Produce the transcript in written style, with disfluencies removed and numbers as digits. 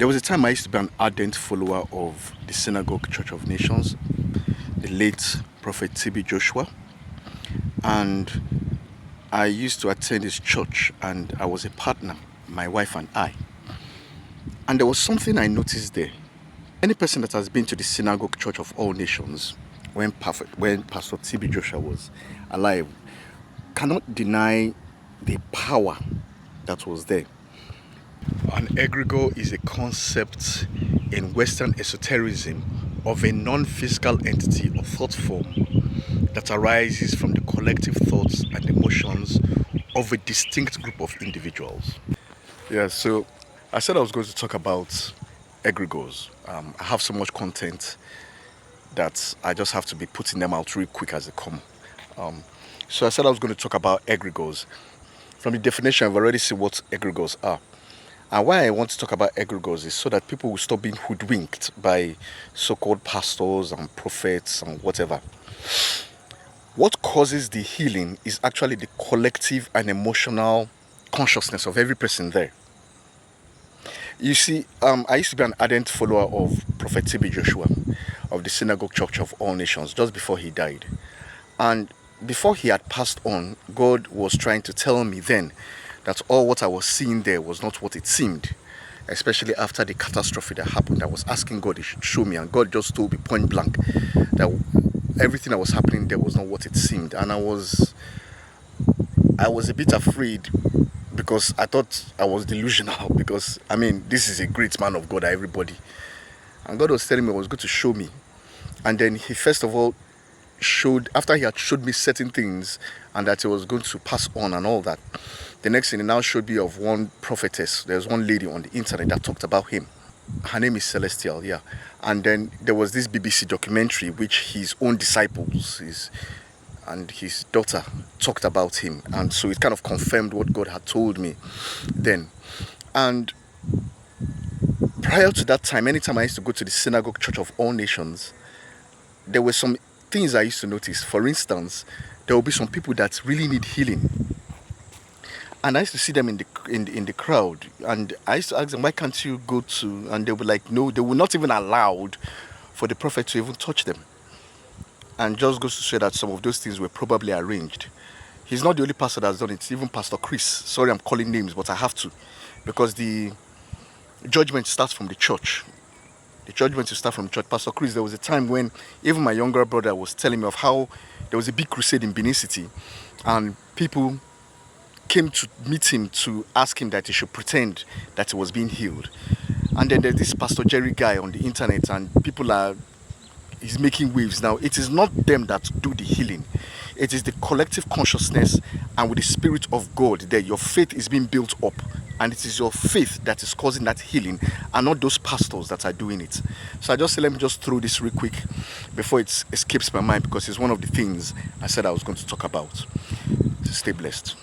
There was a time I used to be an ardent follower of the Synagogue Church of Nations, the late Prophet TB Joshua, and I used to attend his church, and I was a partner, my wife and I. And there was something I noticed there. Any person that has been to the Synagogue Church of All Nations when Pastor TB Joshua was alive cannot deny the power that was there. An egregore is a concept in Western esotericism of a non-physical entity or thought form that arises from the collective thoughts and emotions of a distinct group of individuals. Yeah, so I said I was going to talk about egregores. I have so much content that I just have to be putting them out real quick as they come. So I said I was going to talk about egregores. From the definition, I've already seen what egregores are. And why I want to talk about egregores is so that people will stop being hoodwinked by so-called pastors and prophets and whatever. What causes the healing is actually the collective and emotional consciousness of every person there. You see, I used to be an ardent follower of Prophet TB Joshua of the Synagogue Church of All Nations just before he died. And before he had passed on, God was trying to tell me then that all what I was seeing there was not what it seemed, especially after the catastrophe that happened. I was asking God he should show me, and God just told me point blank that everything that was happening there was not what it seemed. And I was a bit afraid because I thought I was delusional, because I mean, this is a great man of God, everybody. And God was telling me he was going to show me. And then he first of all after he had showed me certain things and that he was going to pass on and all that, the next thing he now showed me of one prophetess. There's one lady on the internet that talked about him. Her name is Celestial, yeah. And then there was this BBC documentary which his own disciples and his daughter talked about him. And so it kind of confirmed what God had told me then. And prior to that time, anytime I used to go to the Synagogue Church of All Nations, there were some things I used to notice. For instance, there will be some people that really need healing, and I used to see them in the crowd, and I used to ask them, why can't you go to, and they were like, no, they were not even allowed for the prophet to even touch them. And just goes to say that some of those things were probably arranged. He's not the only pastor that's done it. Even Pastor Chris, sorry I'm calling names, but I have to, because the judgment starts from the church. The judgment will start from church. Pastor Chris, there was a time when even my younger brother was telling me of how there was a big crusade in Benin City, and people came to meet him to ask him that he should pretend that he was being healed. And then there's this Pastor Jerry guy on the internet, and he's making waves now. It is not them that do the healing. It is the collective consciousness, and with the Spirit of God there, your faith is being built up. And it is your faith that is causing that healing, and not those pastors that are doing it. So let me just throw this real quick before it escapes my mind, because it's one of the things I said I was going to talk about. So stay blessed.